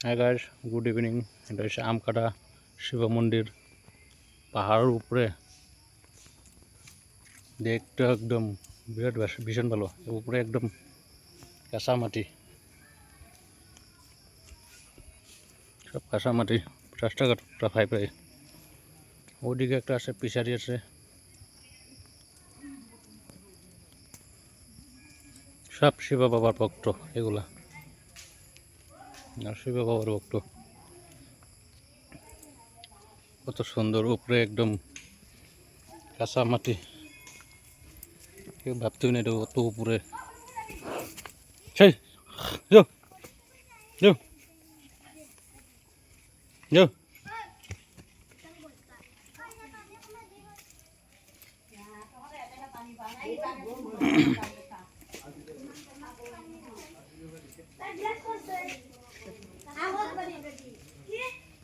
হ্যাঁ guys, good evening. এটা হচ্ছে আমকাটা শিব মন্দির, পাহাড়ের উপরে। দেখতে একদম বিরাট ভীষণ ভালো। উপরে একদম কাঁচা মাটি, সব কাঁচা মাটি, রাস্তাঘাটটা ফাই পাই। ওইদিকে একটা আছে, পিসারি আছে। সব শিব বাবার ভক্ত এগুলা, আর শিব বাবার ভক্ত। কত সুন্দর, উপরে একদম কাঁচা মাটি। কেউ ভাবতেই না এটা অত উপরে। সেই যাও যাও যাও।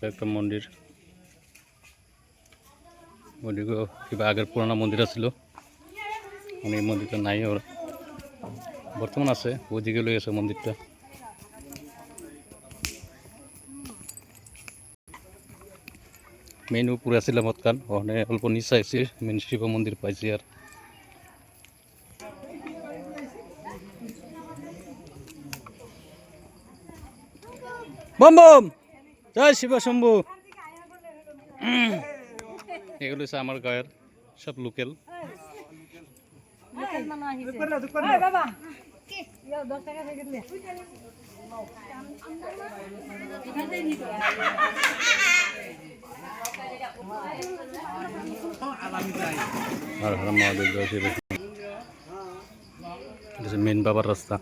একটা মন্দির, ওদিকে কিবা আগের পুরানো মন্দির আছিল, মানে এই মন্দিরটা নাই ওর, বর্তমান আছে। ওইদিকে লই আছে মন্দিরটা। মেইন উপরে আসছিলাম মতকান, ওখানে অল্প নিচে আইছি, মেইন শিব মন্দির পাইছি। আর বম বম, জয় শিব শম্ভু। এগুলো হচ্ছে আমার গায়ের সব লোকেল। আর হর মহাদেব, জয় শিব। মেন বাবার রাস্তা।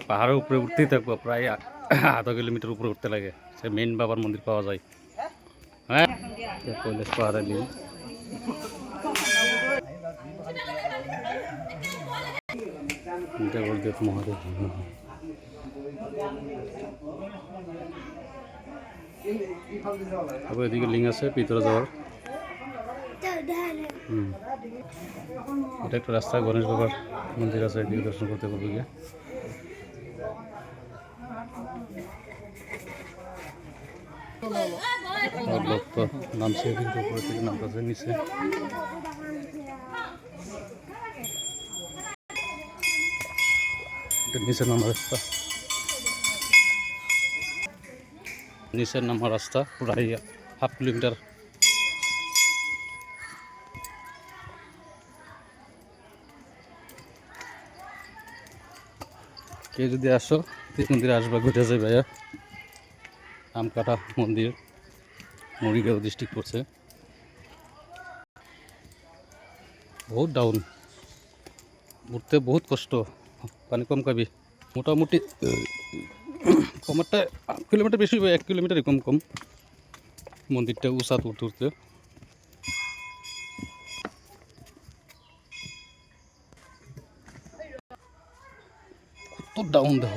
পাহাড়ের উপরে উঠতেই থাকবো, প্রায় আধা কিলোমিটার উপরে উঠতে লাগে, সে মেন বাবার মন্দির পাওয়া যায়। হ্যাঁ, কৈলাস পাহাড়ে নিয়ে গুরুদেব মহাদেব। আবার এদিকে লিঙ্গ আছে ভিতরে যাওয়ার। এটা একটা রাস্তা, গণেশ বাবার মন্দির আছে, এদিকে দর্শন করতে পারবে গিয়ে। ভক্ত নামছে, কিন্তু উপরে থেকে নামতেছে নিচে। নিচের নামার রাস্তা, নিচের নামার রাস্তা প্রায় 1/2 কিলোমিটার। কে যদি আসো এই মন্দিরে আসবা, ঘুরে যায় ভাইয়া। আমকাটা মন্দির, মরিগাঁও ডিস্ট্রিক্ট পড়ছে। বহুত ডাউন, উঠতে বহুত কষ্ট, পানি কম খাবি। মোটামুটি কমারটা 1 কিলোমিটার বেশি, 1 কিলোমিটারই কম কম। মন্দিরটা উঁচাত উঠতে উঠতে কত ডাউন দেখ,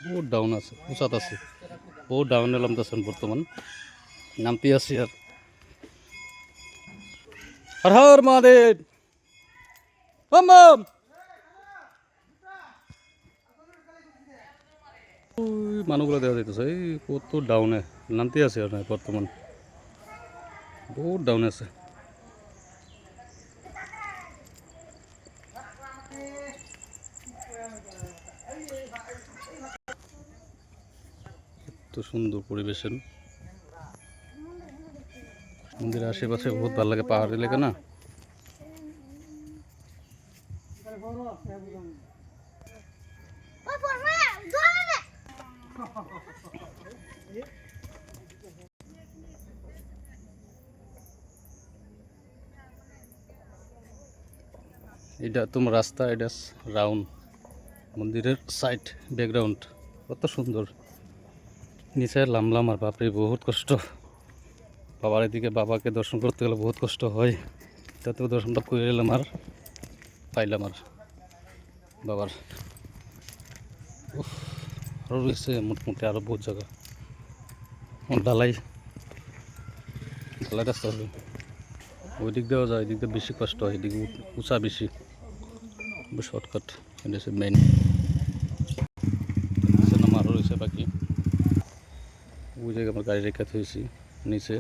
বহুত ডাউন আছে, উঁচাত আছে, বহুত ডাউন এলাম দেখছেন। বর্তমান নামতে আছি। আর হর হর মহাদেব, বম বম। মানুষগুলো দেখা যাইতেছে, এই কত ডাউনে নামতে আছে। আর বর্তমান বহুত ডাউন আছে। এত সুন্দর পরিবেশন, মন্দিরের আশেপাশে বহুত ভালো লাগে, পাহাড় এলাকা না। এটা তোমার রাস্তা, এটা রাউন্ড মন্দিরের সাইড ব্যাকগ্রাউন্ড কত সুন্দর। নিচে লামলাম, আর বাপরে বহুত কষ্ট। বাবার এদিকে বাবাকে দর্শন করতে গেলে বহুত কষ্ট হয়, তাতেও দর্শনটা করে এলাম আর পাইলাম। আর বাবার আরও রয়েছে মোটামুটি, আরও বহুত জায়গা। ঢালাই ঢালাই রাস্তা হবে। ওই দিক দিয়েও যায়, ওই দিক দিয়ে বেশি কষ্ট হয়, এদিকে উঁচা বেশি। শর্টকাট এটা হচ্ছে মেইন। আরও রয়েছে বাকি, ওই জায়গায় আমার গাড়ি রেখে হয়েছি নিচে।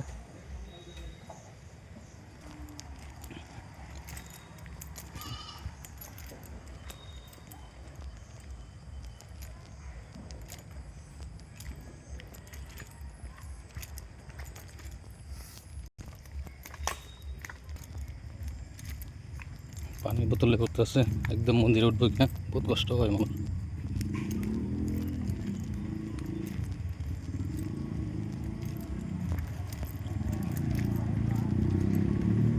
পানির বোতলে করতেছে, একদম মন্দিরে উঠবো কিনা বহুত কষ্ট হয় আমার।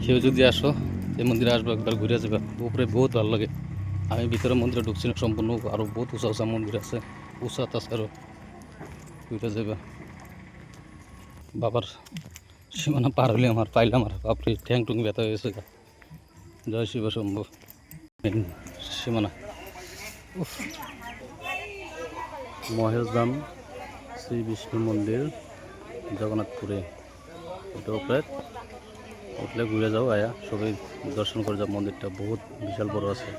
কেউ যদি আসো এই মন্দিরে আসবো, একবার ঘুরে যাবে, উপরে বহুত ভালো লাগে। আমি ভিতরে মন্দিরে ঢুকছি না সম্পূর্ণ, আরও বহুত উঁচা উঁচা মন্দির আছে, উঁচা আছে আরও, ঘুরে যাবে। বাবার সীমানা পার হলে আমার পাইলাম আর বাপরে ঠ্যাং টুং ব্যথা হয়ে গেছে। জয় শিব শম্ভু সীমানা। মহেশধাম শ্রী বিষ্ণু মন্দির জগন্নাথপুরে, ওটা উপরে উঠলে ঘুরে যাও আয়া, সবাই দর্শন করে যাও। মন্দিরটা বহুত বিশাল বড় আছে।